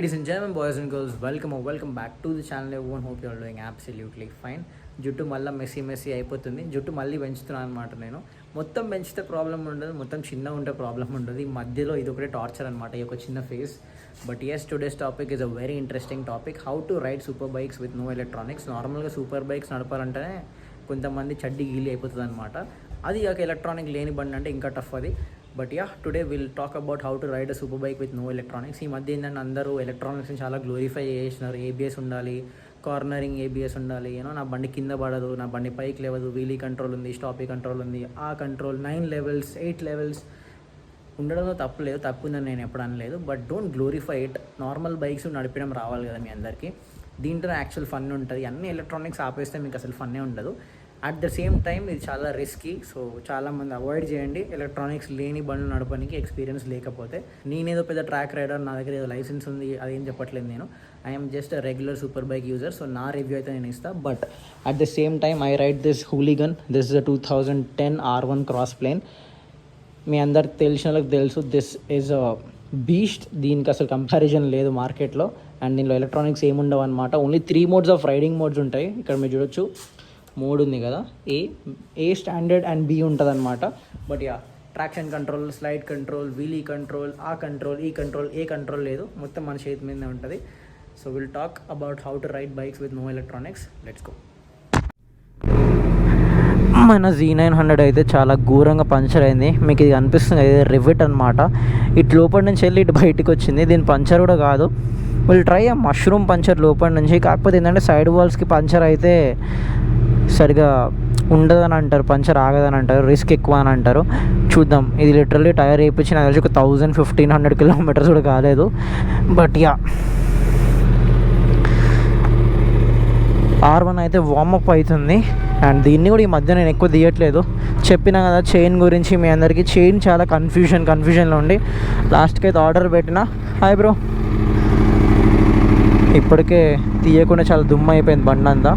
Ladies and gentlemen, boys and girls, welcome back to the channel. Everyone, hope you are doing absolutely fine. జుట్టు మళ్ళీ messy అయిపోతుంది. జుట్టు మళ్ళీ పెంచుతున్నాను అనమాట. నేను మొత్తం పెంచితే ప్రాబ్లం ఉండదు, మొత్తం చిన్నగా ఉంటే ప్రాబ్లం ఉండదు. ఈ మధ్యలో ఇది ఒకటే టార్చర్ అనమాట, ఈ ఒక చిన్న phase. But yes, today's topic is a very interesting topic. How to ride super bikes with no electronics. నార్మల్గా సూపర్ బైక్స్ నడపాలంటేనే కొంతమంది చడ్డీ గీలి అయిపోతుంది అనమాట. అది ఒక ఎలక్ట్రానిక్ లేని బండి అంటే ఇంకా టఫ్ అది. But yeah, today will talk about how to ride a super bike with no electronics. ఈ మధ్య ఏంటంటే అందరూ ఎలక్ట్రానిక్స్ని చాలా గ్లోరిఫై చేసినారు. ఏబిఎస్ ఉండాలి, కార్నరింగ్ ఏబిఎస్ ఉండాలి, నా బండి కింద పడదు, నా బండి పైకి లేవదు, వీలీ కంట్రోల్ ఉంది, స్టాపీ కంట్రోల్ ఉంది, ఆ కంట్రోల్ 9 లెవెల్స్ 8 లెవెల్స్ ఉండడంలో తప్పు ఉందని నేను ఎప్పుడు అనలేదు. But don't glorify it. Normal bikes నడిపడం రావాలి కదా మీ అందరికీ. దీంట్లో యాక్చువల్ ఫన్ ఉంటుంది. అన్ని ఎలక్ట్రానిక్స్ ఆపేస్తే మీకు అసలు ఫన్నే ఉండదు. అట్ ద సేమ్ టైం ఇది చాలా రిస్కీ. సో చాలామంది అవాయిడ్ చేయండి ఎలక్ట్రానిక్స్ లేని బండ్లు నడపడానికి ఎక్స్పీరియన్స్ లేకపోతే. నేనేదో పెద్ద ట్రాక్ రైడర్, నా దగ్గర ఏదో లైసెన్స్ ఉంది అదేం చెప్పట్లేదు. నేను I'm just a regular super bike user. So నా రివ్యూ అయితే నేను ఇస్తాను. But at the same time I ride this hooligan. This is a 2010 R1 cross plane. మీ అందరికి తెలిసిన వాళ్ళకి తెలుసు, దిస్ ఈజ్ అ బీస్ట్. దీనికి అసలు కంపారిజన్ లేదు మార్కెట్లో. అండ్ దీనిలో ఎలక్ట్రానిక్స్ ఏముండవు అనమాట. Only 3 modes of riding modes ఉంటాయి. ఇక్కడ మీరు చూడొచ్చు, మోడ్ ఉంది కదా, ఏ స్టాండర్డ్ అండ్ బి ఉంటుంది అనమాట. But yeah, traction control, slide control, wheelie control, ఆ కంట్రోల్, ఈ కంట్రోల్, ఏ కంట్రోల్ లేదు, మొత్తం మన చేతి మీదనే ఉంటుంది. So will talk about how to ride bikes with no electronics. Let's go. మన Z900 అయితే చాలా ఘోరంగా పంచర్ అయింది. మీకు ఇది అనిపిస్తుంది, ఇది రివిట్ అనమాట. ఇటు లోపల నుంచి వెళ్ళి ఇటు బయటకు వచ్చింది. దీని పంచర్ కూడా కాదు. విల్ ట్రై ఆ మష్రూమ్ పంచర్ లోపల నుంచి. కాకపోతే ఏంటంటే సైడ్ వాల్స్కి పంచర్ అయితే సరిగా ఉండదని అంటారు, పంచర్ ఆగదని అంటారు, రిస్క్ ఎక్కువ అని అంటారు. చూద్దాం. ఇది లిటరల్లీ టైర్ వేయించి నాకు తెలిసి ఒక 1500 కిలోమీటర్స్ కూడా కాలేదు. బట్ యా, R1 అయితే వార్మప్ అవుతుంది. అండ్ దీన్ని కూడా ఈ మధ్య నేను ఎక్కువ తీయట్లేదు. చెప్పినా కదా చైన్ గురించి మీ అందరికీ. చైన్ చాలా కన్ఫ్యూజన్లో ఉండి లాస్ట్కి అయితే ఆర్డర్ పెట్టిన. Hi bro. ఇప్పటికే తీయకుండా చాలా దుమ్ము అయిపోయింది బండి అంతా.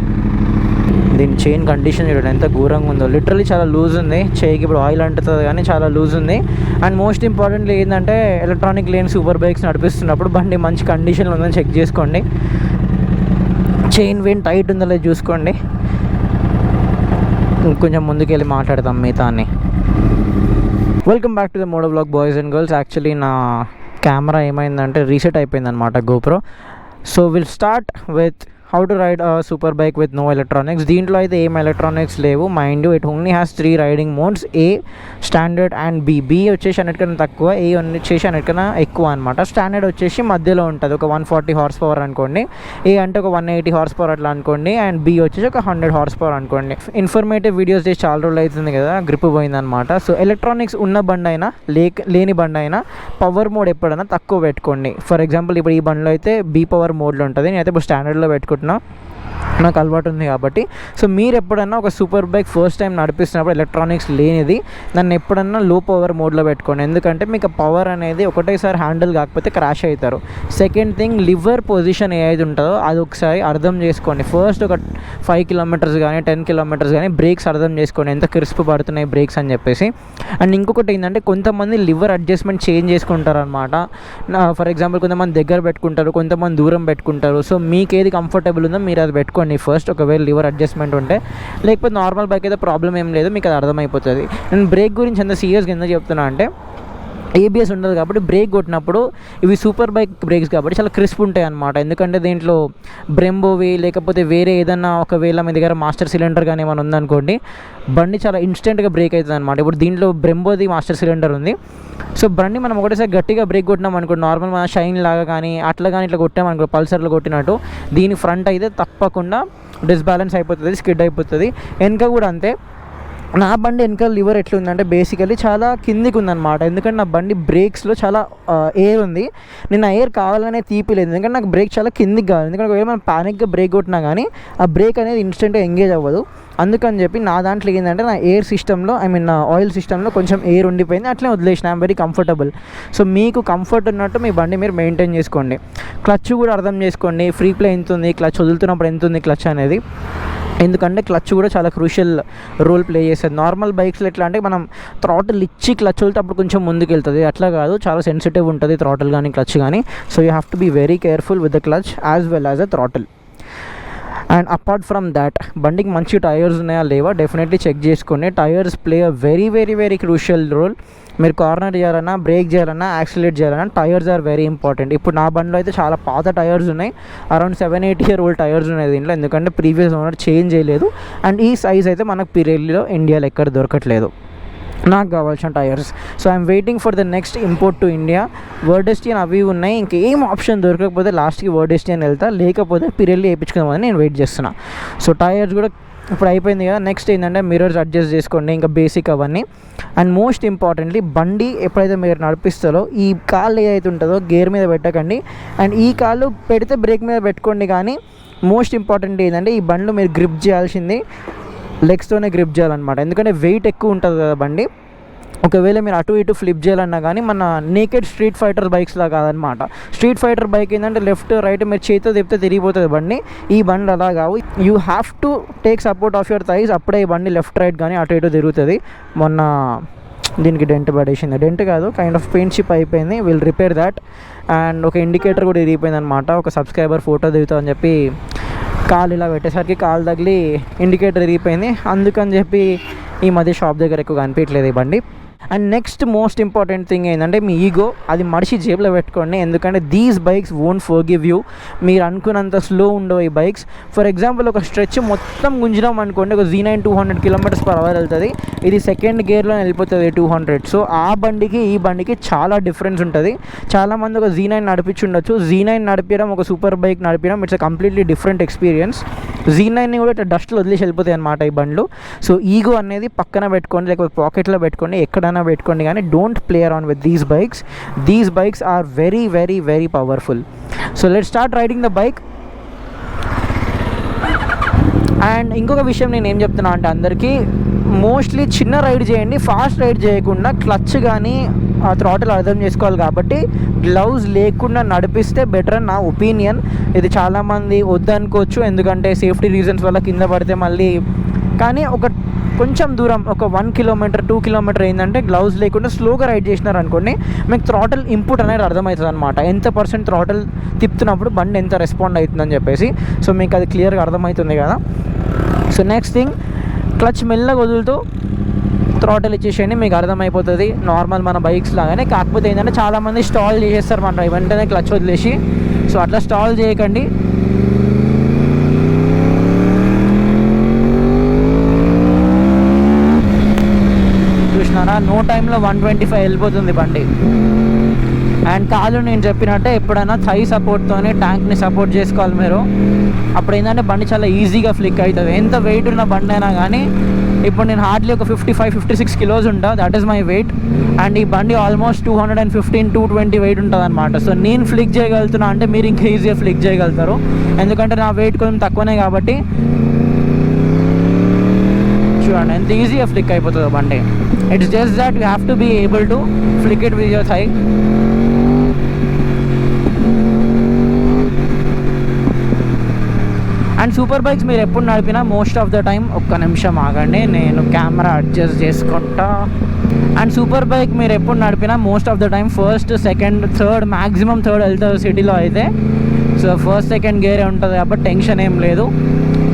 దీని చైన్ కండిషన్ చూడండి ఎంత ఘోరంగా ఉందో. లిటరల్లీ చాలా లూజ్ ఉంది. చేయికి ఇప్పుడు ఆయిల్ అంటుతుంది కానీ చాలా లూజ్ ఉంది. అండ్ మోస్ట్ ఇంపార్టెంట్లీ ఏంటంటే ఎలక్ట్రానిక్ లేని సూపర్ బైక్స్ నడిపిస్తున్నప్పుడు బండి మంచి కండిషన్లో ఉందని చెక్ చేసుకోండి. చైన్ వెయిన్ టైట్ ఉందో లేదు చూసుకోండి. కొంచెం ముందుకెళ్ళి మాట్లాడతాం మిగతా అన్ని. Welcome back to the moto vlog boys and girls. Actually నా కెమెరా ఏమైందంటే రీసెట్ అయిపోయింది అనమాట, GoPro. So will start with how to ride super bike with no electronics. దీంట్లో అయితే ఏం ఎలక్ట్రానిక్స్ లేవు. Mind you, it only has 3 riding modes, A standard and B వచ్చేసి అన్నిటికన్నా తక్కువ, ఏ వచ్చేసి అన్నిటికన్నా ఎక్కువ అనమాట. స్టాండర్డ్ వచ్చేసి మధ్యలో ఉంటుంది, ఒక 140 హార్స్ పవర్ అనుకోండి. ఏ అంటే ఒక 180 హార్స్ పవర్ అట్లా అనుకోండి. అండ్ బి వచ్చేసి ఒక 100 హార్స్ పవర్ అనుకోండి. ఇన్ఫర్మేటివ్ వీడియోస్ చేసి చాలా రోజులు అవుతుంది కదా, గ్రిప్ పోయిందనమాట. సో ఎలక్ట్రానిక్స్ ఉన్న బండి అయినా లేని బండి అయినా పవర్ మోడ్ ఎప్పుడైనా తక్కువ పెట్టుకోండి. ఫర్ ఎగ్జాంపుల్ ఇప్పుడు ఈ బండిలో అయితే బి పవర్ మోడ్లో ఉంటుంది. నేనైతే ఇప్పుడు స్టాండర్డ్లో పెట్టుకుంటున్నా, నాకు అలవాటు ఉంది కాబట్టి. సో మీరు ఎప్పుడన్నా ఒక సూపర్ బైక్ ఫస్ట్ టైం నడిపిస్తున్నప్పుడు ఎలక్ట్రానిక్స్ లేనిది దాన్ని ఎప్పుడన్నా లో పవర్ మోడ్లో పెట్టుకోండి. ఎందుకంటే మీకు పవర్ అనేది ఒకటేసారి హ్యాండిల్ కాకపోతే క్రాష్ అవుతారు. సెకండ్ థింగ్, లివర్ పొజిషన్ ఏది ఉంటుందో అది ఒకసారి అర్థం చేసుకోండి. ఫస్ట్ ఒక 5 కిలోమీటర్స్ కానీ 10 కిలోమీటర్స్ కానీ బ్రేక్స్ అర్థం చేసుకోండి, ఎంత క్రిస్ప్ పడుతున్నాయి బ్రేక్స్ అని చెప్పేసి. అండ్ ఇంకొకటి ఏంటంటే కొంతమంది లివర్ అడ్జస్ట్మెంట్ చేంజ్ చేసుకుంటారు అనమాట. ఫర్ ఎగ్జాంపుల్ కొంతమంది దగ్గర పెట్టుకుంటారు, కొంతమంది దూరం పెట్టుకుంటారు. సో మీకు ఏది కంఫర్టబుల్ ఉందో మీరు అది పెట్టుకోండి ఫస్ట్, ఒకవేళ లివర్ అడ్జస్ట్మెంట్ ఉంటే. లేకపోతే నార్మల్ బైక్ అయితే ప్రాబ్లం ఏం లేదు, మీకు అది అర్థమైపోతుంది. నేను బ్రేక్ గురించి ఎంత సీరియస్గా ఎందుకు చెప్తున్నా అంటే, ఏబిఎస్ ఉండదు కాబట్టి బ్రేక్ కొట్టినప్పుడు ఇవి సూపర్ బైక్ బ్రేక్స్ కాబట్టి చాలా క్రిస్ప్ ఉంటాయి అనమాట. ఎందుకంటే దీంట్లో బ్రెంబోవి లేకపోతే వేరే ఏదన్నా ఒకవేళ మీ దగ్గర మాస్టర్ సిలిండర్ కానీ ఏమైనా ఉందనుకోండి, బండి చాలా ఇన్స్టెంట్గా బ్రేక్ అవుతుంది అనమాట. ఇప్పుడు దీంట్లో బ్రెంబోది మాస్టర్ సిలిండర్ ఉంది. సో బండి మనం ఒకటేసారి గట్టిగా బ్రేక్ కొట్టినాం అనుకోండి, నార్మల్ మన షైన్ లాగా కానీ అట్లా కానీ ఇట్లా కొట్టామనుకో, పల్సర్లో కొట్టినట్టు, దీని ఫ్రంట్ అయితే తప్పకుండా డిస్బ్యాలెన్స్ అయిపోతుంది, స్కిడ్ అయిపోతుంది. వెనక కూడా అంతే. నా బండి వెనకాల లివర్ ఎట్లుందంటే బేసికలీ చాలా కిందికి ఉందన్నమాట. ఎందుకంటే నా బండి బ్రేక్స్లో చాలా ఎయిర్ ఉంది. నేను ఆ ఎయిర్ కావాలనే తీపిలేదు, ఎందుకంటే నాకు బ్రేక్ చాలా కిందికి కావాలి. ఎందుకంటే ఒకవేళ మనం ప్యానిక్గా బ్రేక్ కొట్టినా కానీ ఆ బ్రేక్ అనేది ఇన్స్టెంట్గా ఎంగేజ్ అవ్వదు. అందుకని చెప్పి నా దాంట్లో ఏంటంటే నా ఎయిర్ సిస్టంలో, నా ఆయిల్ సిస్టంలో కొంచెం ఎయిర్ ఉండిపోయింది, అట్లే వదిలేసిన. I'm very comfortable. సో మీకు కంఫర్ట్ ఉన్నట్టు మీ బండి మీరు మెయింటైన్ చేసుకోండి. క్లచ్ కూడా అర్థం చేసుకోండి, ఫ్రీ ప్లే ఎంత ఉంది, క్లచ్ వదులుతున్నప్పుడు ఎంత ఉంది క్లచ్ అనేది. ఎందుకంటే క్లచ్ కూడా చాలా క్రూషియల్ రోల్ ప్లే చేస్తుంది. నార్మల్ బైక్స్లో ఎట్లా అంటే మనం థ్రాటిల్ ఇచ్చి క్లచ్ వెళ్తే అప్పుడు కొంచెం ముందుకు వెళ్తుంది, అట్లా కాదు, చాలా సెన్సిటివ్ ఉంటుంది థ్రాటిల్ కానీ క్లచ్ కానీ. So you have to be very careful with the clutch as well as a throttle. And apart from that, బండికి మంచి టైర్స్ ఉన్నాయా లేవా డెఫినెట్లీ చెక్ చేసుకోండి. Tyres play a very very very crucial role. మీరు corner చేయాలన్నా, brake చేయాలన్నా, accelerate చేయాలన్నా tyres are very important. ఇప్పుడు నా బండిలో అయితే చాలా పాత టైర్స్ ఉన్నాయి, అరౌండ్ 7-8 year old టైర్స్ ఉన్నాయి దీంట్లో, ఎందుకంటే ప్రీవియస్ ఓనర్ చేంజ్ చేయలేదు. అండ్ ఈ సైజ్ అయితే మనకు పిరెల్లీలో ఇండియాలో ఎక్కడ దొరకట్లేదు నాకు కావాల్సిన tyres. So I'm waiting for the next import to India. వర్డెస్టియన్ అవి ఉన్నాయి, ఇంకేం ఆప్షన్ దొరకకపోతే లాస్ట్కి వర్డెస్టియన్ వెళ్తా, లేకపోతే పిరెల్లీ వేయించుకుందామని నేను వెయిట్ చేస్తున్నా. సో టైర్స్ కూడా ఇప్పుడు అయిపోయింది కదా, నెక్స్ట్ ఏంటంటే మిర్రర్స్ అడ్జస్ట్ చేసుకోండి, ఇంకా బేసిక్ అవన్నీ. అండ్ మోస్ట్ ఇంపార్టెంట్లీ బండి ఎప్పుడైతే మీరు నడిపిస్తారో ఈ కాళ్ళు ఏదైతే ఉంటుందో గేర్ మీద పెట్టకండి, అండ్ ఈ కాళ్ళు పెడితే బ్రేక్ మీద పెట్టుకోండి. కానీ మోస్ట్ ఇంపార్టెంట్ ఏంటంటే ఈ బండిలో మీరు గ్రిప్ చేయాల్సింది లెగ్స్తోనే గ్రిప్ చేయాలన్నమాట, ఎందుకంటే వెయిట్ ఎక్కువ ఉంటుంది కదా బండి. ఒకవేళ మీరు అటు ఇటు ఫ్లిప్ చేయాలన్నా కానీ మన నేకెడ్ స్ట్రీట్ ఫైటర్ బైక్స్లా కాదనమాట. స్ట్రీట్ ఫైటర్ బైక్ ఏంటంటే లెఫ్ట్ రైట్ మీరు చేతితో తిప్పితే తిరిగిపోతుంది బండి, ఈ బండి అలా కావు. You have to take support of your thighs, అప్పుడే ఈ బండి లెఫ్ట్ రైట్ కానీ అటు ఇటు తిరుగుతుంది. మొన్న దీనికి డెంట్ పడేసింది, డెంట్ కాదు కైండ్ ఆఫ్ పెయింట్ షిప్ అయిపోయింది, విల్ రిపేర్ దాట్. అండ్ ఒక ఇండికేటర్ కూడా ఇరిగిపోయింది అనమాట, ఒక సబ్స్క్రైబర్ ఫోటో దిగుతామని చెప్పి కాలు ఇలా పెట్టేసరికి కాలు తగిలి ఇండికేటర్ ఇరిగిపోయింది, అందుకని చెప్పి ఈ మధ్య షాప్ దగ్గర ఎక్కువ కనిపించలేదు ఈ బండి. And next most important thing ఏంటంటే మీ ఈగో, అది మడిచి జేబులో పెట్టుకోండి, ఎందుకంటే these bikes won't forgive you. మీరు అనుకున్నంత స్లో ఉండవు ఈ బైక్స్. ఫర్ ఎగ్జాంపుల్ ఒక స్ట్రెచ్ మొత్తం గుంజినాం అనుకోండి, ఒక Z9 200 km/h వెళ్తుంది, ఇది సెకండ్ గేర్లో వెళ్ళిపోతుంది 200. సో ఆ బండికి ఈ బండికి చాలా డిఫరెన్స్ ఉంటుంది. చాలామంది ఒక Z9 నడిపించుండొచ్చు, Z9 నడిపించడం ఒక సూపర్ బైక్ నడిపించడం it's a completely different experience. Z9ని కూడా ఇట్లా డస్ట్లో వదిలేసి వెళ్ళిపోతాయి అనమాట ఈ బండ్లు. సో ఈగో అనేది పక్కన పెట్టుకోండి, లేకపోతే పాకెట్లో పెట్టుకోండి, ఎక్కడైనా పెట్టుకోండి, కానీ don't play around with these bikes. These bikes are very very very powerful. So let's start riding the bike. And ఇంకొక విషయం నేను ఏం చెప్తున్నా అంటే అందరికీ, మోస్ట్లీ చిన్న రైడ్ చేయండి, ఫాస్ట్ రైడ్ చేయకుండా. క్లచ్ కానీ థ్రాటిల్ అర్థం చేసుకోవాలి కాబట్టి గ్లౌజ్ లేకుండా నడిపిస్తే బెటర్ అని నా ఒపీనియన్. ఇది చాలామంది వద్దనుకోవచ్చు, ఎందుకంటే సేఫ్టీ రీజన్స్ వల్ల కింద పడితే మళ్ళీ. కానీ ఒక కొంచెం దూరం ఒక 1 kilometer 2 km ఏంటంటే గ్లౌజ్ లేకుండా స్లోగా రైడ్ చేసినారు అనుకోండి, మీకు థ్రాటిల్ ఇన్పుట్ అనేది అర్థమవుతుంది అనమాట, ఎంత % థ్రాటిల్ తిప్పుతున్నప్పుడు బండి ఎంత రెస్పాండ్ అవుతుందని చెప్పేసి. సో మీకు అది క్లియర్గా అర్థమవుతుంది కదా. సో నెక్స్ట్ థింగ్, క్లచ్ మెల్లగా వదులుతూ థ్రాటిల్ ఇచ్చేసేయండి, మీకు అర్థమైపోతుంది నార్మల్ మన బైక్స్ లాగానే. కాకపోతే ఏంటంటే చాలామంది స్టాల్ చేసేస్తారు మన వెంటనే క్లచ్ వదిలేసి, సో అట్లా స్టాల్ చేయకండి. చూసినారా, నో టైంలో 125 వెళ్ళిపోతుంది బండి. అండ్ కాలు నేను చెప్పినట్టే ఎప్పుడైనా థై సపోర్ట్తోనే ట్యాంక్ని సపోర్ట్ చేసుకోవాలి మీరు. అప్పుడు ఏంటంటే బండి చాలా ఈజీగా ఫ్లిక్ అవుతుంది, ఎంత వెయిట్ ఉన్న బండి అయినా కానీ. ఇప్పుడు నేను హార్డ్లీ ఒక 55-56 kilos ఉంటా, that is my weight. And ఈ బండి ఆల్మోస్ట్ 215-220 వెయిట్ ఉంటుంది అనమాట. సో నేను ఫ్లిక్ చేయగలుగుతున్నా అంటే మీరు ఇంకా ఈజీగా ఫ్లిక్ చేయగలుగుతారు, ఎందుకంటే నా వెయిట్ కొంచెం తక్కువనే కాబట్టి. చూడండి ఎంత ఈజీగా ఫ్లిక్ అయిపోతుంది బండి. It's just that you have to be able to flick it with your thigh. And super bikes మీరు ఎప్పుడు నడిపినా మోస్ట్ ఆఫ్ ద టైం, ఒక్క నిమిషం ఆగండి నేను కెమెరా అడ్జస్ట్ చేసుకుంటా. అండ్ సూపర్ బైక్ మీరు ఎప్పుడు నడిపినా most of the time first, second, third, maximum third వెళ్తుంది సిటీలో అయితే. సో ఫస్ట్ సెకండ్ గేరే ఉంటుంది కాబట్టి టెన్షన్ ఏం లేదు.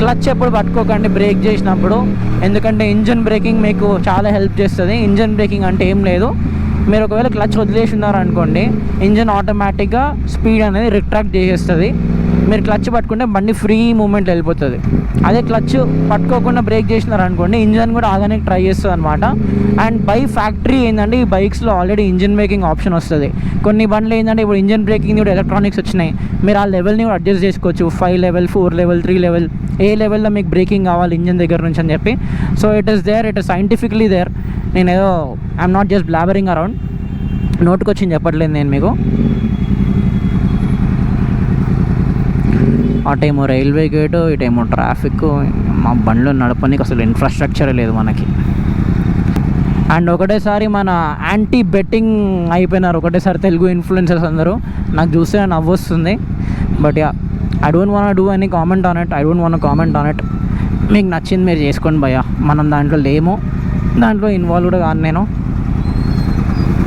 క్లచ్ ఎప్పుడు పట్టుకోకండి బ్రేక్ చేసినప్పుడు, ఎందుకంటే ఇంజన్ బ్రేకింగ్ మీకు చాలా హెల్ప్ చేస్తుంది. ఇంజన్ బ్రేకింగ్ అంటే ఏం లేదు, మీరు ఒకవేళ క్లచ్ వదిలేసి ఉన్నారనుకోండి ఇంజన్ ఆటోమేటిక్గా స్పీడ్ అనేది రిట్రాక్ట్ చేసేస్తుంది. మీరు క్లచ్ పట్టుకుంటే బండి ఫ్రీ మూమెంట్ వెళ్ళిపోతుంది. అదే క్లచ్ పట్టుకోకుండా బ్రేక్ చేసినారనుకోండి ఇంజన్ కూడా ఆగానికి ట్రై చేస్తుంది అనమాట. అండ్ బై ఫ్యాక్టరీ ఏంటంటే ఈ బైక్స్లో ఆల్రెడీ ఇంజన్ బ్రేకింగ్ ఆప్షన్ వస్తుంది. కొన్ని బండ్లు ఏంటంటే ఇప్పుడు ఇంజన్ బ్రేకింగ్ కూడా ఎలక్ట్రానిక్స్ వచ్చినాయి, మీరు ఆ లెవెల్ని కూడా అడ్జస్ట్ చేసుకోవచ్చు. 5 level, 4 level, 3 level, ఏ లెవెల్లో మీకు బ్రేకింగ్ కావాలి ఇంజన్ దగ్గర నుంచి అని చెప్పి. So it is there, it is scientifically there. నేను ఏదో I'm not just blabbering around, నోటుకు వచ్చింది చెప్పట్లేదు నేను మీకు. అటేమో రైల్వే గేటు, ఇటేమో ట్రాఫిక్, మా బండ్లో నడపడానికి అసలు ఇన్ఫ్రాస్ట్రక్చర్ లేదు మనకి. అండ్ ఒకటేసారి మన యాంటీ బెట్టింగ్ అయిపోయినారు ఒకటేసారి తెలుగు ఇన్ఫ్లుయెన్సర్స్ అందరూ. నాకు చూస్తే నవ్వు వస్తుంది, but yeah, I don't want to do any comment on it. I don't want to comment on it. మీకు నచ్చింది మీరు చేసుకోండి భయ్యా, మనం దాంట్లో లేము, దాంట్లో ఇన్వాల్వ్ కూడా కాను నేను.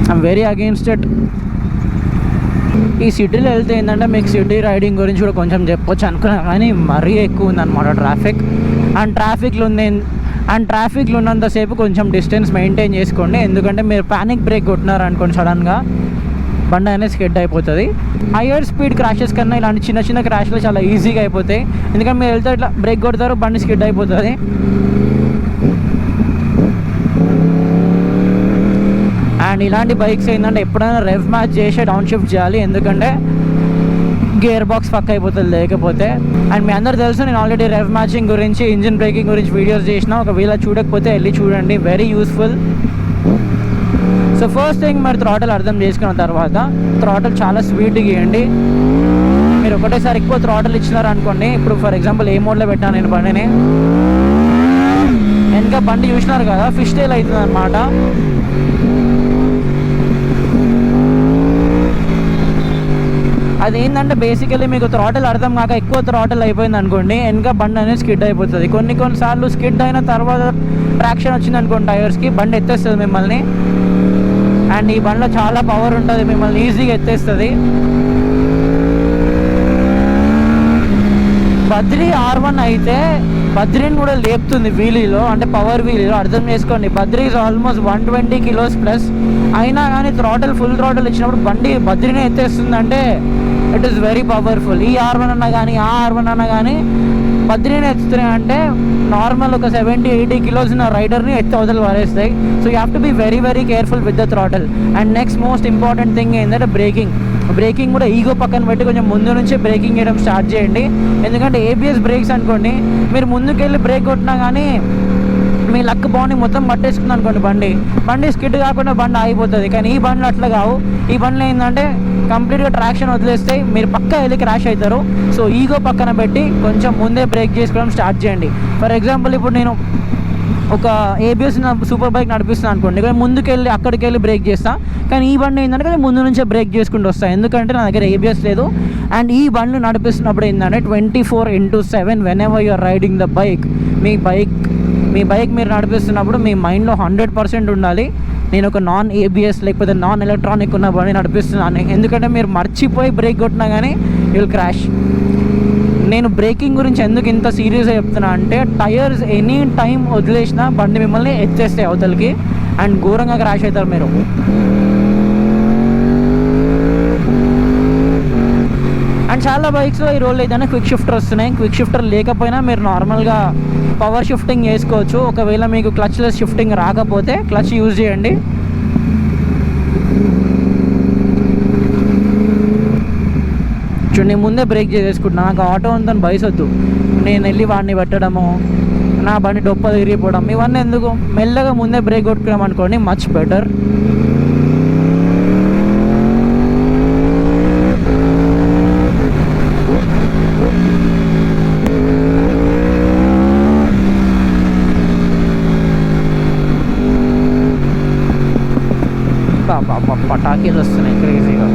I'm very against it. ఈ సిటీలో వెళ్తే ఏంటంటే మీకు సిటీ రైడింగ్ గురించి కూడా కొంచెం చెప్పొచ్చు అనుకున్నా, కానీ మరీ ఎక్కువ ఉందన్నమాట ట్రాఫిక్. అండ్ ట్రాఫిక్లో ఉన్నంతసేపు కొంచెం డిస్టెన్స్ మెయింటైన్ చేసుకోండి, ఎందుకంటే మీరు ప్యానిక్ బ్రేక్ కొట్టినారు అనుకోండి సడన్గా బండి అనేది స్కిడ్ అయిపోతుంది. హయ్యర్ స్పీడ్ క్రాషెస్ కన్నా ఇలాంటి చిన్న చిన్న క్రాష్లు చాలా ఈజీగా అయిపోతాయి, ఎందుకంటే మీరు వెళ్తే ఇట్లా బ్రేక్ కొడతారు, బండి స్కిడ్ అయిపోతుంది. అండ్ ఇలాంటి బైక్స్ ఏంటంటే ఎప్పుడైనా రెవ్ మ్యాచ్ చేసి డౌన్ షిఫ్ట్ చేయాలి, ఎందుకంటే గేర్ బాక్స్ పక్క అయిపోతుంది లేకపోతే. అండ్ మీ అందరు తెలుసు నేను ఆల్రెడీ రెవ్ మ్యాచింగ్ గురించి, ఇంజిన్ బ్రేకింగ్ గురించి వీడియోస్ చేసిన, ఒకవేళ చూడకపోతే వెళ్ళి చూడండి, very useful. So first thing మీరు థ్రాటల్ అర్థం చేసుకున్న తర్వాత థ్రాటల్ చాలా స్వీట్గా ఇవ్వండి. మీరు ఒకటేసారి ఎక్కువ థ్రాటల్ ఇచ్చినారు అనుకోండి, ఇప్పుడు ఫర్ ఎగ్జాంపుల్ ఏ మోడ్లో పెట్టాను నేను బండిని, వెనక బండి చూసినారు కదా ఫిష్ టైల్ అవుతుంది అనమాట. అదేంటంటే బేసికలీ మీకు థ్రాటల్ అర్థం కాక ఎక్కువ థ్రాటల్ అయిపోయింది అనుకోండి, వెనక బండి అనేది స్కిడ్ అయిపోతుంది. కొన్నిసార్లు స్కిడ్ అయిన తర్వాత ట్రాక్షన్ వచ్చింది అనుకోండి టైర్స్కి, బండి ఎత్తేస్తుంది మిమ్మల్ని. అండ్ ఈ బండిలో చాలా పవర్ ఉంటుంది, మిమ్మల్ని ఈజీగా ఎత్తేస్తుంది. బద్రీ R1 అయితే బద్రీని కూడా లేపుతుంది వీలీలో, అంటే పవర్ వీలీలో. అర్థం చేసుకోండి, Badri is almost 120 kilos plus. అయినా కానీ ఫుల్ థ్రాటల్ ఇచ్చినప్పుడు బండి బద్రీనే ఎత్తేస్తుంది, అంటే ఇట్ ఈస్ వెరీ పవర్ఫుల్. ఈ R1 అన్నా కానీ ఆ R1 అన్నా కానీ బద్రీని ఎత్తుతున్నాయి అంటే నార్మల్ ఒక 70-80 kilos ఉన్న రైడర్ని ఎత్తి అవతలు పారేస్తాయి. So you have to be very very careful with the throttle. And next most important thing ఏంటంటే బ్రేకింగ్ కూడా ఈగో పక్కన పెట్టి కొంచెం ముందు నుంచి బ్రేకింగ్ చేయడం స్టార్ట్ చేయండి. ఎందుకంటే ABS బ్రేక్స్ అనుకోండి, మీరు ముందుకెళ్ళి బ్రేక్ కొట్టినా కానీ మీ లక్ బాగుండి మొత్తం పట్టేసుకుంది అనుకోండి, బండి స్కిడ్ కాకుండా బండి ఆగిపోతుంది. కానీ ఈ బండ్లు అట్లా కావు. ఈ బండ్లు ఏంటంటే కంప్లీట్గా ట్రాక్షన్ వదిలేస్తే మీరు పక్కా వెళ్ళి క్రాష్ అవుతారు. సో ఈగో పక్కన పెట్టి కొంచెం ముందే బ్రేక్ చేసుకోవడం స్టార్ట్ చేయండి. ఫర్ ఎగ్జాంపుల్ ఇప్పుడు నేను ఒక ABS సూపర్ బైక్ నడిపిస్తున్నాను అనుకోండి, ముందుకెళ్ళి అక్కడికి వెళ్ళి బ్రేక్ చేస్తాను. కానీ ఈ బండి ఏంటంటే ముందు నుంచే బ్రేక్ చేసుకుంటూ వస్తాను, ఎందుకంటే నా దగ్గర ABS లేదు. అండ్ ఈ బండ్లు నడిపిస్తున్నప్పుడు ఏంటంటే 24/7 whenever you are riding the bike, me bike మీరు నడిపిస్తున్నప్పుడు మీ మైండ్లో 100% ఉండాలి, నేను ఒక నాన్ ABS లేకపోతే నాన్ ఎలక్ట్రానిక్ ఉన్న బండి నడిపిస్తున్నాను. ఎందుకంటే మీరు మర్చిపోయి బ్రేక్ కొట్టినా కానీ యూ విల్ క్రాష్. నేను బ్రేకింగ్ గురించి ఎందుకు ఇంత సీరియస్గా చెప్తున్నా అంటే, టైర్స్ ఎనీ టైం వదిలేసినా బండి మిమ్మల్ని ఎత్తేస్తాయి అవతలకి, అండ్ ఘోరంగా క్రాష్ అవుతారు మీరు. అండ్ చాలా బైక్స్లో ఈ రోజు ఏదైనా క్విక్ షిఫ్టర్ వస్తున్నాయి. క్విక్ షిఫ్టర్ లేకపోయినా మీరు నార్మల్గా పవర్ షిఫ్టింగ్ చేసుకోవచ్చు. ఒకవేళ మీకు క్లచ్లెస్ షిఫ్టింగ్ రాకపోతే క్లచ్ యూజ్ చేయండి. చూడండి, ముందే బ్రేక్ చేసేసుకుంటున్నా, నాకు ఆటో అంతా బయసొద్దు, నేను వెళ్ళి వాడిని పెట్టడము, నా బండి డొప్ప తిరిగిపోవడం, ఇవన్నీ ఎందుకు. మెల్లగా ముందే బ్రేక్ కొట్టుకున్నాం అనుకోండి, మచ్ బెటర్. పటాకీలు వస్తున్నాయి క్రేజీగా.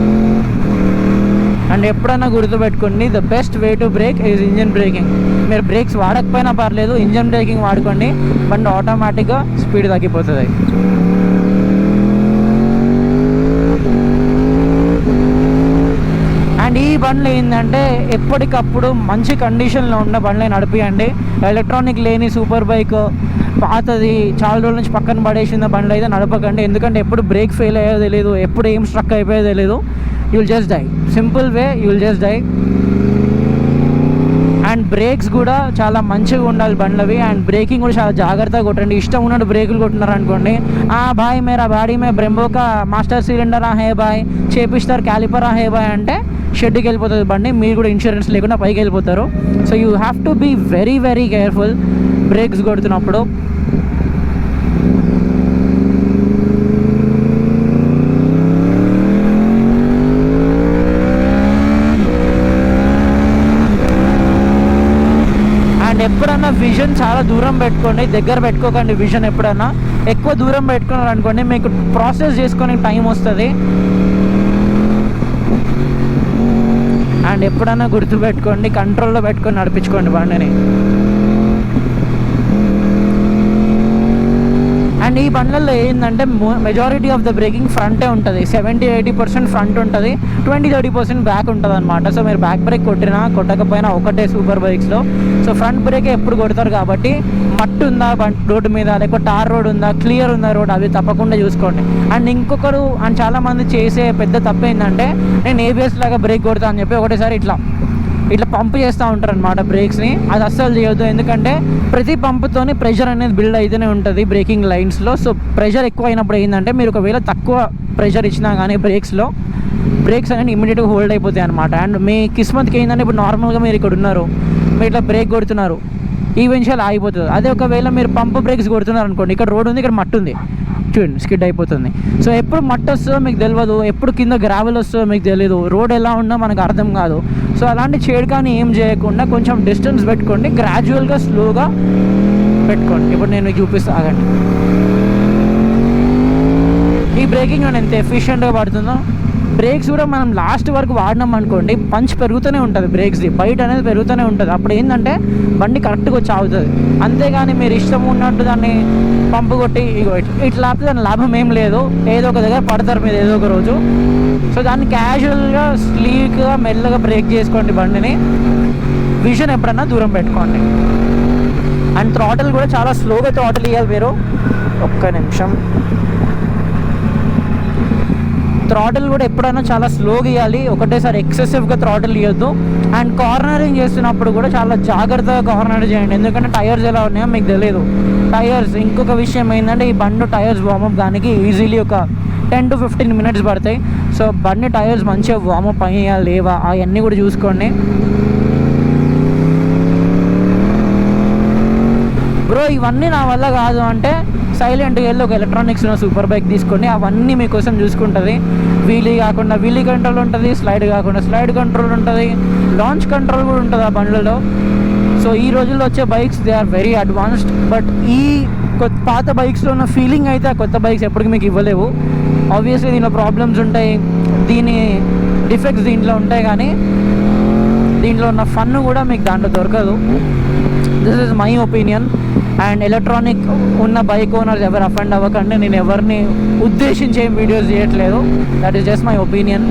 అండ్ ఎప్పుడైనా గుర్తుపెట్టుకోండి, the best way to break is engine breaking. మీరు బ్రేక్స్ వాడకపోయినా పర్లేదు, ఇంజన్ బ్రేకింగ్ వాడుకోండి, బండి ఆటోమేటిక్గా స్పీడ్ తగ్గిపోతుంది. అండ్ ఈ బండ్లు ఏంటంటే ఎప్పటికప్పుడు మంచి కండిషన్లో ఉన్న బండ్లే నడిపియండి. ఎలక్ట్రానిక్ లేని సూపర్ బైక్, పాతది చాలా రోజుల నుంచి పక్కన పడేసిన బండ్లు అయితే నడపకండి. ఎందుకంటే ఎప్పుడు బ్రేక్ ఫెయిల్ అయ్యేదో తెలియదు, ఎప్పుడు ఏం స్ట్రక్ అయిపోయేదో తెలియదు. You will just die, simple way, you will just die. And brakes కూడా చాలా మంచిగా ఉండాలి బండ్లవి. అండ్ బ్రేకింగ్ కూడా చాలా జాగ్రత్తగా కొట్టండి. ఇష్టం ఉన్నట్టు బ్రేకులు కొట్టినారు అనుకోండి, బాయ్ మేరా బాడీ మే బ్రెంబోకా మాస్టర్ సిలిండరా హే బాయ్, చేపిస్తారు క్యాలిపరా హే బాయ్ అంటే షెడ్కి వెళ్ళిపోతుంది బండి, మీరు కూడా ఇన్సూరెన్స్ లేకుండా పైకి వెళ్ళిపోతారు. So you have to be very very careful brakes కొడుతున్నప్పుడు. అండ్ ఎప్పుడన్నా విజన్ చాలా దూరం పెట్టుకోండి, దగ్గర పెట్టుకోకండి విజన్. ఎప్పుడన్నా ఎక్కువ దూరం పెట్టుకున్నారు అనుకోండి, మీకు ప్రాసెస్ చేసుకొని టైం వస్తుంది. అండ్ ఎప్పుడన్నా గుర్తుపెట్టుకోండి, కంట్రోల్లో పెట్టుకొని నడిపించుకోండి బండిని. అండ్ ఈ బండ్లలో ఏంటంటే మెజారిటీ ఆఫ్ ద బ్రేకింగ్ ఫ్రంటే ఉంటుంది. 70-80% ఫ్రంట్ ఉంటుంది, 20-30% బ్యాక్ ఉంటుంది అనమాట. సో మీరు బ్యాక్ బ్రేక్ కొట్టినా కొట్టకపోయినా ఒకటే సూపర్ బైక్స్లో. సో ఫ్రంట్ బ్రేకే ఎప్పుడు కొడతారు కాబట్టి మట్టు ఉందా రోడ్డు మీద, లేకపోతే టార్ రోడ్ ఉందా, క్లియర్ ఉందా రోడ్, అవి తప్పకుండా చూసుకోండి. అండ్ ఇంకొకరు అండ్ చాలామంది చేసే పెద్ద తప్పు ఏంటంటే నేను ఏబిఎస్ లాగా బ్రేక్ కొడతా అని చెప్పి ఒకటేసారి ఇట్లా పంప్ చేస్తూ ఉంటారు అనమాట బ్రేక్స్ని. అది అస్సలు చేయొద్దు, ఎందుకంటే ప్రతి పంపుతోని ప్రెషర్ అనేది బిల్డ్ అయితేనే ఉంటుంది బ్రేకింగ్ లైన్స్లో. సో ప్రెషర్ ఎక్కువ అయినప్పుడు ఏంటంటే మీరు ఒకవేళ తక్కువ ప్రెషర్ ఇచ్చినా కానీ బ్రేక్స్ అనేది ఇమీడియట్గా హోల్డ్ అయిపోతాయి అనమాట. అండ్ మీ కిస్మత్కి ఏంటంటే ఇప్పుడు నార్మల్గా మీరు ఇక్కడ ఉన్నారు, మీరు ఇట్లా బ్రేక్ కొడుతున్నారు, ఈవెన్షియల్ ఆగిపోతుంది. అదే ఒకవేళ మీరు పంప్ బ్రేక్స్ కొడుతున్నారు అనుకోండి, ఇక్కడ రోడ్ ఉంది, ఇక్కడ మట్టు ఉంది, చూడండి స్కిడ్ అయిపోతుంది. సో ఎప్పుడు మట్టు వస్తుందో మీకు తెలియదు, ఎప్పుడు కింద గ్రావెల్ వస్తుందో మీకు తెలియదు, రోడ్ ఎలా ఉన్నా మనకు అర్థం కాదు. సో అలాంటి చేయడానికి ఏం చేయకుండా కొంచెం డిస్టెన్స్ పెట్టుకోండి, గ్రాడ్యువల్గా స్లోగా పెట్టుకోండి. ఇప్పుడు నేను మీకు చూపిస్తా, ఆగండి. ఈ బ్రేకింగ్ ఎంత ఎఫిషియెంట్గా పడుతుందో. బ్రేక్స్ కూడా మనం లాస్ట్ వరకు వాడినాం అనుకోండి, పంచ్ పెరుగుతూనే ఉంటుంది, బ్రేక్స్ది బయట అనేది పెరుగుతూనే ఉంటుంది. అప్పుడు ఏంటంటే బండి కరెక్ట్గా వచ్చి ఆగుతుంది. అంతేగాని మీరు ఇష్టం ఉన్నట్టు దాన్ని పంపు కొట్టి ఇట్లా ఆపితే దాని లాభం ఏం లేదు, ఏదో ఒక దగ్గర పడతారు మీరు ఏదో ఒక రోజు. సో దాన్ని క్యాజువల్గా స్లీక్గా మెల్లగా బ్రేక్ చేసుకోండి బండిని. విజన్ ఎప్పుడన్నా దూరం పెట్టుకోండి. అండ్ థ్రాటిల్ కూడా చాలా స్లోగా థ్రాటిల్ ఇవ్వాలి మీరు. ఒక్క నిమిషం. థ్రాటిల్ కూడా ఎప్పుడైనా చాలా స్లోగా ఇవ్వాలి, ఒకటేసారి ఎక్సెసివ్గా థ్రాటిల్ ఇవ్వద్దు. అండ్ కార్నరింగ్ చేస్తున్నప్పుడు కూడా చాలా జాగ్రత్తగా కార్నర్ చేయండి, ఎందుకంటే టైర్స్ ఎలా ఉన్నాయో మీకు తెలియదు. టైర్స్ ఇంకొక విషయం ఏంటంటే ఈ బండి టైర్స్ వార్మప్ దానికి ఈజీలీ ఒక 10-15 minutes పడతాయి. సో బండి టైర్స్ మంచిగా వార్మప్ అయ్యా లేవా అవన్నీ కూడా చూసుకోండి. బ్రో ఇవన్నీ నా వల్ల కాదు అంటే సైలెంట్గా వెళ్ళి ఒక ఎలక్ట్రానిక్స్ ఉన్న సూపర్ బైక్ తీసుకోండి, అవన్నీ మీకోసం చూసుకుంటుంది. వీలీ కాకుండా వీలీ కంట్రోల్ ఉంటుంది, స్లైడ్ కాకుండా స్లైడ్ కంట్రోల్ ఉంటుంది, లాంచ్ కంట్రోల్ కూడా ఉంటుంది ఆ బండ్లలో. సో ఈ రోజుల్లో వచ్చే bikes they are very advanced. But ఈ పాత బైక్స్లో ఉన్న ఫీలింగ్ అయితే ఆ కొత్త బైక్స్ ఎప్పటికీ మీకు ఇవ్వలేవు. ఆబ్వియస్లీ దీనిలో ప్రాబ్లమ్స్ ఉంటాయి, దీని డిఫెక్ట్స్ దీంట్లో ఉంటాయి, కానీ దీంట్లో ఉన్న ఫన్ కూడా మీకు దాంట్లో దొరకదు. This is my opinion. And electronic ఉన్న బైక్ ఓనర్స్ ఎవరు అఫెండ్ అవ్వకండి, నేను ఎవరిని ఉద్దేశించి ఏం వీడియోస్ చేయట్లేదు, that is just my opinion.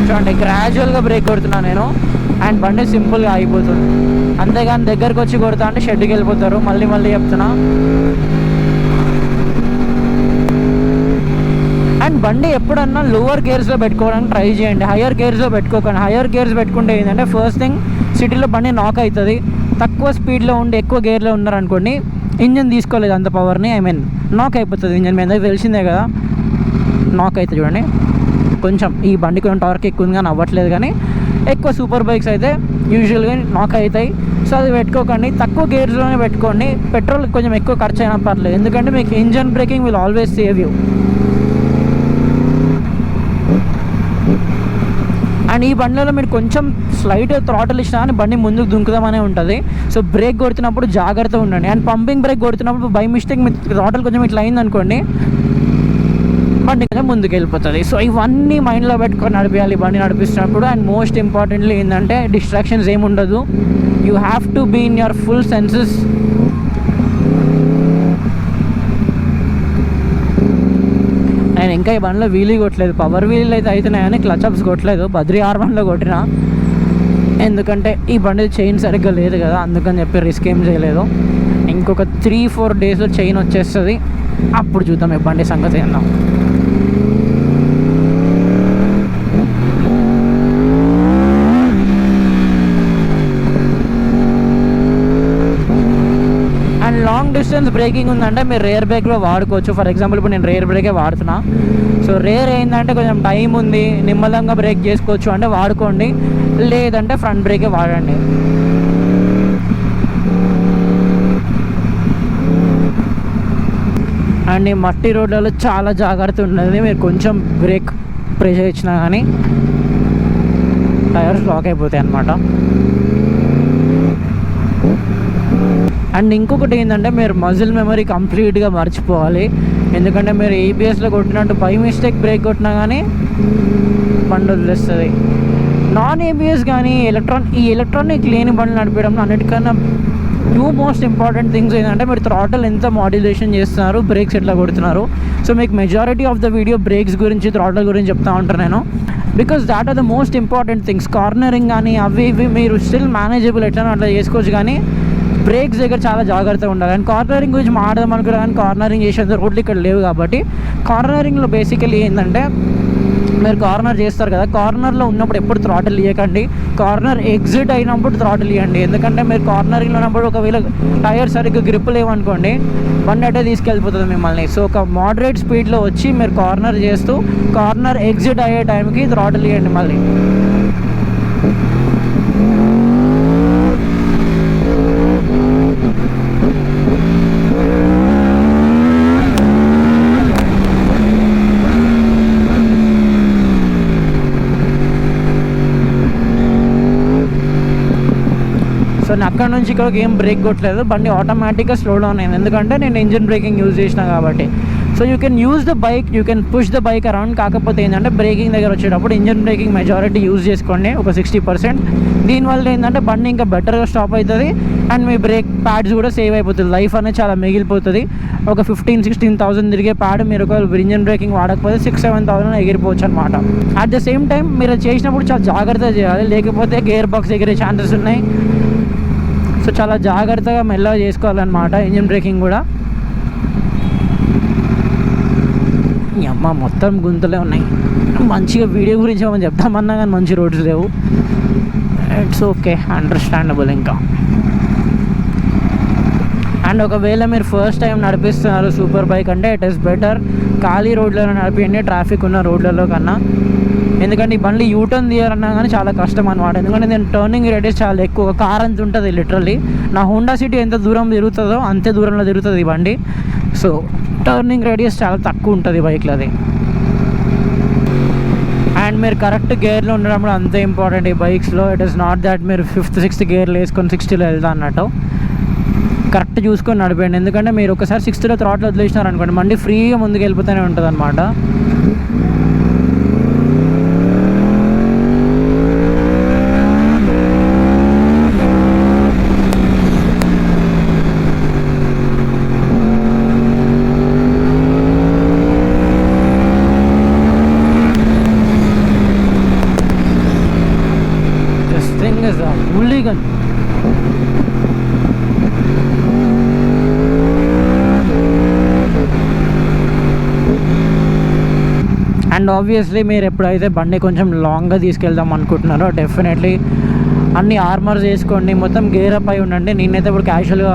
చూడండి గ్రాడ్యువల్గా బ్రేక్ కొడుతున్నాను నేను, అండ్ బండి సింపుల్గా ఆగిపోతుంది. అంతేగాని దగ్గరకు వచ్చి కొడతా అంటే షెడ్కి వెళ్ళిపోతారు. మళ్ళీ చెప్తున్నా. అండ్ బండి ఎప్పుడన్నా లోవర్ గేర్స్లో పెట్టుకోవడానికి ట్రై చేయండి, హయ్యర్ గేర్స్లో పెట్టుకోకండి. హయ్యర్ గేర్స్ పెట్టుకుంటే ఏంటంటే ఫస్ట్ థింగ్ సిటీలో బండి నాక్ అవుతుంది. తక్కువ స్పీడ్లో ఉండి ఎక్కువ గేర్లో ఉన్నారనుకోండి, ఇంజన్ తీసుకోలేదు అంత పవర్ని, నాక్ అయిపోతుంది ఇంజన్. మీ అందరికి తెలిసిందే కదా, నాక్ అవుతుంది. చూడండి కొంచెం ఈ బండి కొంచెం టార్క్ ఎక్కువ ఉంది కానీ అవ్వట్లేదు, కానీ ఎక్కువ సూపర్ బైక్స్ అయితే యూజువల్గా నాక్ అవుతాయి. సో అది పెట్టుకోకండి, తక్కువ గేర్స్లోనే పెట్టుకోండి. పెట్రోల్ కొంచెం ఎక్కువ ఖర్చు అయినా పర్లేదు, ఎందుకంటే మీకు engine breaking will always save you. And ఈ బండిలో మీరు కొంచెం స్లైట్ థ్రాటిల్ ఇచ్చినా కానీ బండి ముందుకు దుంకుదామనే ఉంటుంది. సో బ్రేక్ కొడుతున్నప్పుడు జాగ్రత్తగా ఉండండి. అండ్ పంపింగ్ బ్రేక్ కొడుతున్నప్పుడు బై మిస్టేక్ మీ థ్రాటిల్ కొంచెం ఇట్లా అయిందనుకోండి, బండి కొంచెం ముందుకు వెళ్ళిపోతుంది. సో ఇవన్నీ మైండ్లో పెట్టుకొని నడిపించాలి బండి నడిపిస్తున్నప్పుడు. అండ్ మోస్ట్ ఇంపార్టెంట్లీ ఏంటంటే డిస్ట్రాక్షన్స్ ఏమి ఉండదు. You have to be in your full senses. నేను ఇంకా ఈ బండిలో వీలీ కొట్టలేదు, పవర్ వీల్ అయితే అవుతున్నాయి కానీ క్లచ్ అప్స్ కొట్టలేదు. బద్రీ R1లో కొట్టినా, ఎందుకంటే ఈ బండి చైన్ సరిగ్గా లేదు కదా, అందుకని చెప్పి రిస్క్ ఏం చేయలేదు. ఇంకొక 3-4 daysలో చైన్ వచ్చేస్తుంది, అప్పుడు చూద్దాం ఈ బండి సంగతి ఏందో. అండ్ లాంగ్ డిస్టెన్స్ బ్రేకింగ్ ఉందంటే మీరు రేర్ బ్రేక్లో వాడుకోవచ్చు. ఫర్ ఎగ్జాంపుల్ ఇప్పుడు నేను రేర్ బ్రేకే వాడుతున్నా. సో రేర్ ఏంటంటే కొంచెం టైం ఉంది, నిమ్మలంగా బ్రేక్ చేసుకోవచ్చు అంటే వాడుకోండి, లేదంటే ఫ్రంట్ బ్రేకే వాడండి. అండ్ ఈ మట్టి రోడ్లలో చాలా జాగ్రత్త ఉండదు. మీరు కొంచెం బ్రేక్ ప్రెషర్ ఇచ్చినా కానీ టైర్స్ లాక్ అయిపోతాయి అన్నమాట. అండ్ ఇంకొకటి ఏంటంటే మీరు మజిల్ మెమరీ కంప్లీట్గా మర్చిపోవాలి, ఎందుకంటే మీరు ఏబిఎస్లో కొట్టినట్టు బై మిస్టేక్ బ్రేక్ కొట్టినా కానీ బండి వదిలేస్తుంది. నాన్ ఏబిఎస్ కానీ ఈ ఎలక్ట్రానిక్ లేని బండ్లు నడిపేయడం అన్నిటికన్నా మోస్ట్ ఇంపార్టెంట్ థింగ్స్ ఏంటంటే మీరు థ్రాటిల్ ఎంత మాడ్యులేషన్ చేస్తున్నారు, బ్రేక్స్ ఎట్లా కొడుతున్నారు. సో మీకు majority of the video brakes గురించి, థ్రాటిల్ గురించి చెప్తా ఉంటాను నేను, because that are the most important things. Cornering కానీ అవి ఇవి మీరు స్టిల్ మేనేజబుల్ ఎట్లా అట్లా చేసుకోవచ్చు, కానీ బ్రేక్స్ దగ్గర చాలా జాగ్రత్తగా ఉండాలి. అండ్ కార్నరింగ్ గురించి మాట్లాడదాం అనుకున్నా కానీ కార్నరింగ్ చేసేంత రోడ్లు ఇక్కడ లేవు. కాబట్టి కార్నరింగ్లో బేసికలీ ఏంటంటే మీరు కార్నర్ చేస్తారు కదా, కార్నర్లో ఉన్నప్పుడు ఎప్పుడు థ్రాటిల్ ఇవ్వకండి, కార్నర్ ఎగ్జిట్ అయినప్పుడు థ్రాటిల్ ఇవ్వండి. ఎందుకంటే మీరు కార్నరింగ్లో ఉన్నప్పుడు ఒకవేళ టైర్ సరిగ్గా గ్రిప్ లేవనుకోండి, బండి అంటే తీసుకెళ్ళిపోతుంది మిమ్మల్ని. సో ఒక మోడరేట్ స్పీడ్లో వచ్చి మీరు కార్నర్ చేస్తూ కార్నర్ ఎగ్జిట్ అయ్యే టైంకి థ్రాటిల్ ఇవ్వండి మళ్ళీ. సో నేను అక్కడ నుంచి ఇక్కడికి ఏం బ్రేక్ కొట్టలేదు, బండి ఆటోమేటిక్గా స్లో డౌన్ అయింది, ఎందుకంటే నేను ఇంజిన్ బ్రేకింగ్ యూజ్ చేసిన కాబట్టి. So you can use the bike, you can push the bike around. కాకపోతే ఏంటంటే బ్రేకింగ్ దగ్గర వచ్చేటప్పుడు ఇంజిన్ బ్రేకింగ్ మెజారిటీ యూజ్ చేసుకోండి, ఒక 60%. దీనివల్ల ఏంటంటే బండి ఇంకా బెటర్గా స్టాప్ అవుతుంది అండ్ మీ బ్రేక్ ప్యాడ్స్ కూడా సేవ్ అయిపోతుంది, లైఫ్ అనేది చాలా మిగిలిపోతుంది. ఒక 15,000-16,000 తిరిగే ప్యాడ్ మీరు ఒక ఇంజిన్ బ్రేకింగ్ వాడకపోతే 6,000-7,000 ఎగిరిపోవచ్చు అనమాట. అట్ ద సేమ్ టైం మీరు చేసినప్పుడు చాలా జాగ్రత్తగా చేయాలి, లేకపోతే గేర్ బాక్స్ ఎగిరే ఛాన్సెస్ ఉన్నాయి. సో చాలా జాగ్రత్తగా మెల్లగా చేసుకోవాలన్నమాట ఇంజిన్ బ్రేకింగ్ కూడా. అమ్మ మొత్తం గుంతలే ఉన్నాయి, మంచిగా వీడియో గురించి మనం చెప్తామన్నా కానీ మంచి రోడ్స్ లేవు. It's okay, understandable. ఇంకా అండ్ ఒకవేళ మీరు ఫస్ట్ టైం నడిపిస్తున్నారు సూపర్ బైక్ అంటే ఇట్ ఈస్ బెటర్ ఖాళీ రోడ్లలో నడిపియండి ట్రాఫిక్ ఉన్న రోడ్లలో కన్నా. ఎందుకంటే ఈ బండ్లు యూటర్న్ తీయాలన్నా కానీ చాలా కష్టం అనమాట, ఎందుకంటే నేను టర్నింగ్ రేడియస్ చాలా ఎక్కువ, కార్ అంత ఉంటుంది లిటరల్లీ. నా హోండా సిటీ ఎంత దూరం తిరుగుతుందో అంతే దూరంలో తిరుగుతుంది ఈ బండి. సో టర్నింగ్ రేడియస్ చాలా తక్కువ ఉంటుంది బైక్లో అది. అండ్ మీరు కరెక్ట్ గేర్లో ఉండడం కూడా అంతే ఇంపార్టెంట్ ఈ బైక్స్లో. ఇట్ ఈస్ నాట్ దాట్ మీరు 5th 6th గేర్లు వేసుకొని 60లో వెళ్తా అన్నట్టు. కరెక్ట్ చూసుకొని నడిపండి, ఎందుకంటే మీరు ఒకసారి 6th థ్రాటిల్ వదిలేసినారు అనుకోండి బండి ఫ్రీగా ముందుకు వెళ్ళిపోతూనే ఉంటుంది అనమాట. అండ్ ఆబ్వియస్లీ మీరు ఎప్పుడైతే బండి కొంచెం లాంగ్గా తీసుకెళ్దాం అనుకుంటున్నారో డెఫినెట్లీ అన్ని ఆర్మర్స్ వేసుకోండి, మొత్తం గేర్ అప్ అయి ఉండండి. నేనైతే ఇప్పుడు క్యాజువల్గా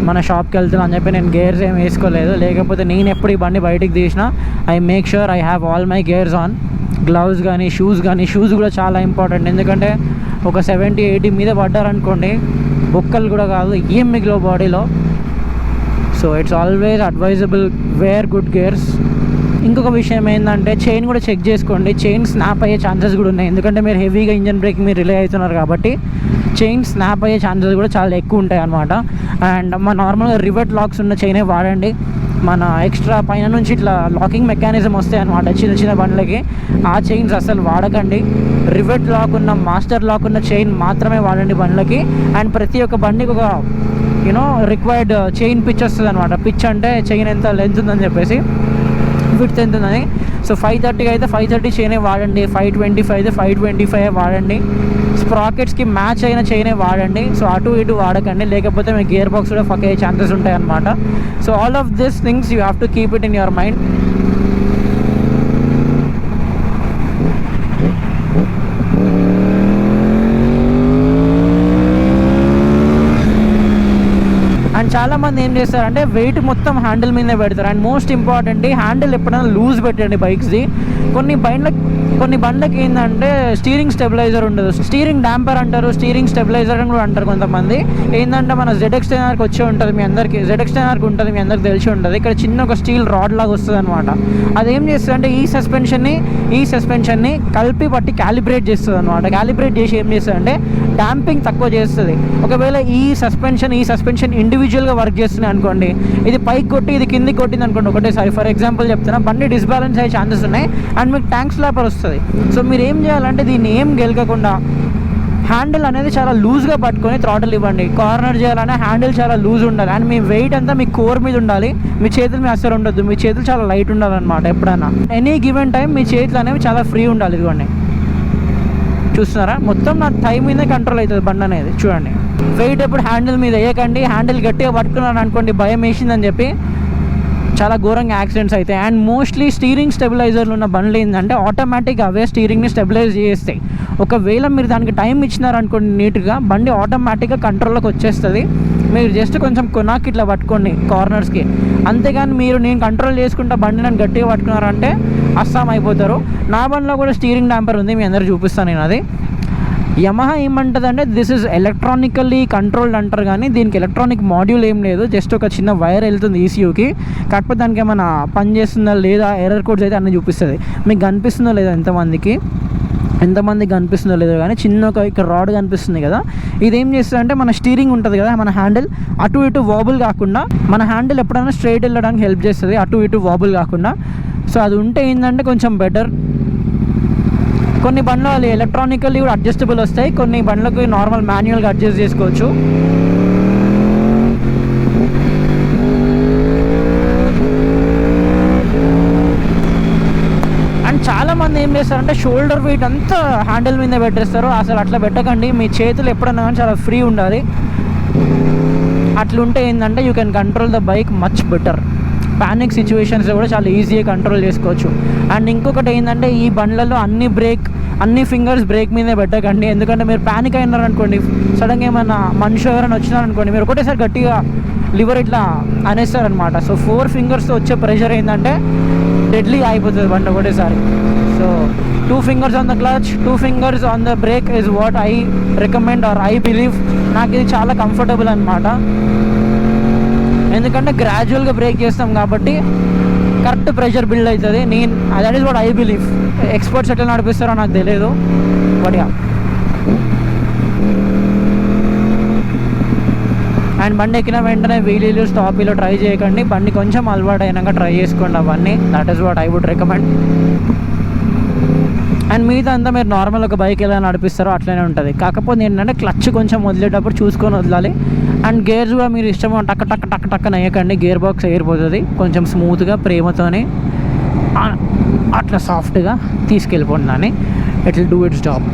మన షాప్కి వెళ్తున్నా అని చెప్పి నేను గేర్స్ ఏం వేసుకోలేదు, లేకపోతే నేను ఎప్పుడు ఈ బండి బయటికి తీసినా I make sure I have all my gears on. Gloves కానీ షూస్ కూడా చాలా ఇంపార్టెంట్, ఎందుకంటే ఒక 70-80 మీద పడ్డారనుకోండి బొక్కలు కూడా కాదు ఏం మిగిలిన బాడీలో. So it's always advisable wear good gears. ఇంకొక విషయం ఏంటంటే చైన్ కూడా చెక్ చేసుకోండి, చైన్ స్నాప్ అయ్యే ఛాన్సెస్ కూడా ఉన్నాయి, ఎందుకంటే మీరు హెవీగా ఇంజన్ బ్రేక్ మీరు రిలే అవుతున్నారు కాబట్టి చైన్ స్నాప్ అయ్యే ఛాన్సెస్ కూడా చాలా ఎక్కువ ఉంటాయి అన్నమాట. అండ్ మన నార్మల్గా రివర్ట్ లాక్స్ ఉన్న చైనే వాడండి, మన ఎక్స్ట్రా పైన నుంచి ఇట్లా లాకింగ్ మెకానిజం వస్తాయి అనమాట చిన్న చిన్న బండ్లకి, ఆ చైన్స్ అసలు వాడకండి. రివర్ట్ లాక్ ఉన్న మాస్టర్ లాక్ ఉన్న చైన్ మాత్రమే వాడండి బండ్లకి. అండ్ ప్రతి ఒక్క బండికి ఒక రిక్వైర్డ్ చైన్ పిచ్ వస్తుంది అనమాట. పిచ్ అంటే చైన్ ఎంత లెంత్ ఉందని చెప్పేసి, విడ్త్ ఎంత ఉందని. సో 530 అయితే 530 చైనే వాడండి, 525 అయితే 525 వాడండి. స్ప్రాకెట్స్కి మ్యాచ్ అయిన చైనే వాడండి. సో అటు ఇటు వాడకండి, లేకపోతే మీ గేర్ బాక్స్ కూడా ఫక్ అయ్యే ఛాన్సెస్ ఉంటాయి అన్నమాట. So all of this things you have to keep it in your mind. And చాలామంది ఏం చేస్తారంటే వెయిట్ మొత్తం హ్యాండిల్ మీదే పెడతారు. అండ్ మోస్ట్ ఇంపార్టెంట్ హ్యాండిల్ ఎప్పుడైనా లూజ్ పెట్టండి బైక్స్ది. కొన్ని బండ్లకి ఏంటంటే స్టీరింగ్ స్టెబిలైజర్ ఉండదు, స్టీరింగ్ డాంపర్ అంటారు, స్టీరింగ్ స్టెబిలైజర్ అని కూడా అంటారు కొంతమంది. ఏంటంటే మన ZX10Rకి వచ్చే ఉంటుంది, మీ అందరికీ ZX10Rకి ఉంటుంది, మీ అందరికి తెలిసి ఉంటుంది. ఇక్కడ చిన్న ఒక స్టీల్ రాడ్ లాగా వస్తుంది అనమాట. అదేం చేస్తుంది అంటే ఈ సస్పెన్షన్ని కలిపి పట్టి క్యాలిబ్రేట్ చేస్తుంది అనమాట. క్యాలిబ్రేట్ చేసి ఏం చేస్తుంది అంటే డాంపింగ్ తక్కువ చేస్తుంది. ఒకవేళ ఈ సస్పెన్షన్ ఇండివిజువల్గా వర్క్ చేస్తున్నాయి ఉన్నాయి అనుకోండి, ఇది పైకి కొట్టి ఇది కిందికి కొట్టింది అనుకోండి ఒకటేసారి, ఫర్ ఎగ్జాంపుల్ చెప్తున్నా, బండి డిస్బ్యాలెన్స్ అయ్యే ఛాన్సెస్ ఉన్నాయి అండ్ మీకు ట్యాంక్ స్లాపర్ వస్తుంది. సో మీరు ఏం చేయాలంటే దీన్ని ఏం గెలకకుండా హ్యాండిల్ అనేది చాలా లూజ్గా పట్టుకొని థ్రాటిల్ ఇవ్వండి. కార్నర్ చేయాలనే హ్యాండిల్ చాలా లూజ్ ఉండాలి అండ్ మీ వెయిట్ అంతా మీ కోర్ మీద ఉండాలి, మీ చేతులు మీ అస్సలు ఉండొద్దు, మీ చేతులు చాలా లైట్ ఉండాలన్నమాట. ఎప్పుడైనా ఎనీ గివెన్ టైం మీ చేతులు అనేవి చాలా ఫ్రీ ఉండాలి. ఇదిగోండి చూస్తున్నారా, మొత్తం నా థై మీదే కంట్రోల్ అవుతుంది బండి అనేది. చూడండి, వెయిట్ ఎప్పుడు హ్యాండిల్ మీద వేయకండి. హ్యాండిల్ గట్టిగా పట్టుకున్నాను అనుకోండి, భయం వేసిందని చెప్పి చాలా ఘోరంగా యాక్సిడెంట్స్ అవుతాయి. అండ్ మోస్ట్లీ స్టీరింగ్ స్టెబిలైజర్లు ఉన్న బండ్లు ఏంటంటే ఆటోమేటిక్గా అవే స్టీరింగ్ని స్టెబిలైజ్ చేస్తాయి. ఒకవేళ మీరు దానికి టైం ఇచ్చినారనుకోండి నీట్గా, బండి ఆటోమేటిక్గా కంట్రోల్లోకి వచ్చేస్తుంది. మీరు జస్ట్ కొంచెం కొనాకి ఇట్లా పట్టుకోండి కార్నర్స్కి, అంతేగాని మీరు నేను కంట్రోల్ చేసుకుంటా బండి నన్ను గట్టిగా పట్టుకున్నారంటే అస్సాం అయిపోతారు. నా బండిలో కూడా స్టీరింగ్ డాంపర్ ఉంది, మీ అందరూ చూపిస్తాను నేను. అది యమహా ఏమంటుంది అంటే దిస్ ఇస్ ఎలక్ట్రానికల్లీ కంట్రోల్డ్ అంటారు, కానీ దీనికి ఎలక్ట్రానిక్ మాడ్యూల్ ఏం లేదు, జస్ట్ ఒక చిన్న వైర్ వెళ్తుంది ఈసీయూకి. కాకపోతే దానికి ఏమైనా పని చేస్తుందా లేదా, ఎర్రర్ కోడ్స్ అయితే అన్నీ చూపిస్తుంది. మీకు కనిపిస్తుందో లేదా ఎంతమందికి కనిపిస్తుందో లేదో కానీ చిన్న ఒక ఇక్కడ రాడ్ కనిపిస్తుంది కదా, ఇదేం చేస్తుంది అంటే మన స్టీరింగ్ ఉంటుంది కదా, మన హ్యాండిల్ అటు ఇటు వాబుల్ కాకుండా, మన హ్యాండిల్ ఎప్పుడైనా స్ట్రైట్ వెళ్ళడానికి హెల్ప్ చేస్తుంది, అటు ఇటు వాబుల్ కాకుండా. సో అది ఉంటే ఏంటంటే కొంచెం బెటర్. కొన్ని బండ్లు అది ఎలక్ట్రానికల్లీ కూడా అడ్జస్టబుల్ వస్తాయి, కొన్ని బండ్లకు నార్మల్ మాన్యువల్గా అడ్జస్ట్ చేసుకోవచ్చు. అండ్ చాలామంది ఏం చేస్తారంటే షోల్డర్ వెయిట్ అంతా హ్యాండిల్ మీద పెట్టేస్తారు. అసలు అట్లా పెట్టకండి, మీ చేతులు ఎప్పుడన్నా కానీ చాలా ఫ్రీ ఉండాలి. అట్లుంటే ఏంటంటే you can control the bike much better. Panic సిచ్యువేషన్స్లో కూడా చాలా ఈజీగా కంట్రోల్ చేసుకోవచ్చు. అండ్ ఇంకొకటి ఏంటంటే ఈ బండ్లలో అన్ని ఫింగర్స్ బ్రేక్ మీదే పెట్టకండి, ఎందుకంటే మీరు ప్యానిక్ అయినారనుకోండి, సడన్గా ఏమైనా మనిషి ఎవరైనా వచ్చినారనుకోండి, మీరు ఒకటేసారి గట్టిగా లివర్ ఇట్లా అనేస్తారనమాట. సో 4 ఫింగర్స్తో వచ్చే ప్రెషర్ ఏంటంటే డెడ్లీ అయిపోతుంది బండి ఒకటేసారి. So 2 fingers on the clutch, 2 fingers on the brake is what I recommend or I believe. నాకు ఇది చాలా కంఫర్టబుల్ అనమాట, ఎందుకంటే గ్రాడ్యువల్గా బ్రేక్ చేస్తాం కాబట్టి కరెక్ట్ ప్రెషర్ బిల్డ్ అవుతుంది. That is what I believe. Experts ఎట్లా నడిపిస్తారో నాకు తెలియదు, బట్ యా. అండ్ బండి ఎక్కిన వెంటనే వీలీలు స్టాపీలు ట్రై చేయకండి, బండి కొంచెం అలవాటు అయినాక ట్రై చేసుకోండి అవన్నీ. That is what I would recommend. And మిగతా అంతా మీరు నార్మల్ ఒక బైక్ ఎలా నడిపిస్తారో అట్లనే ఉంటుంది. కాకపోతే ఏంటంటే క్లచ్ కొంచెం వదిలేటప్పుడు చూసుకొని వదలాలి. అండ్ గేర్స్ కూడా మీరు ఇష్టం టక్ టక్ టక్ టక్ వేయకండి, గేర్ బాక్స్ ఎగిరిపోతుంది. కొంచెం స్మూత్గా ప్రేమతోనే అట్లా సాఫ్ట్గా తీసుకెళ్ళిపోండి దాన్ని, it will do it's job.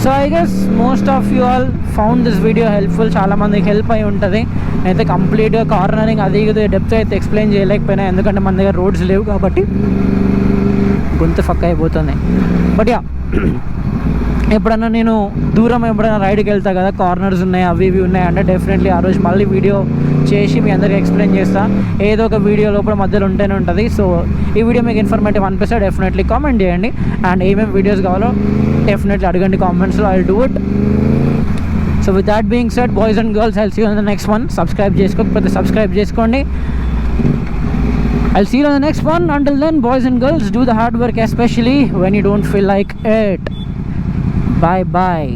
So I guess most of you all found this video helpful. చాలామందికి హెల్ప్ అయి ఉంటుంది. అయితే కంప్లీట్గా కార్నరింగ్ అది ఇది డెప్త్ అయితే ఎక్స్ప్లెయిన్ చేయలేకపోయినా, ఎందుకంటే మన దగ్గర రోడ్స్ లేవు కాబట్టి గొంతు ఫక్ అయిపోతుంది. బట్ యా, ఎప్పుడన్నా నేను దూరం ఎప్పుడైనా రైడ్కి వెళ్తా కదా, కార్నర్స్ ఉన్నాయి అవి ఇవి ఉన్నాయి అంటే డెఫినెట్లీ ఆ రోజు మళ్ళీ వీడియో చేసి మీ అందరికీ ఎక్స్ప్లెయిన్ చేస్తా. ఏదో ఒక వీడియో లోపల మధ్యలో ఉంటేనే ఉంటుంది. సో ఈ వీడియో మీకు ఇన్ఫర్మేటివ్ అనిపిస్తే డెఫినెట్లీ కామెంట్ చేయండి. అండ్ ఏమేమి వీడియోస్ కావాలో డెఫినెట్లీ అడగండి కామెంట్స్లో, I will do it. So with that being said, boys and girls, I'll see you on the next one. Subscribe చేసుకోకపోతే సబ్స్క్రైబ్ చేసుకోండి. I'll see you on the next one. Until then, boys and girls, do the hard work, especially when you don't feel like it. Bye bye.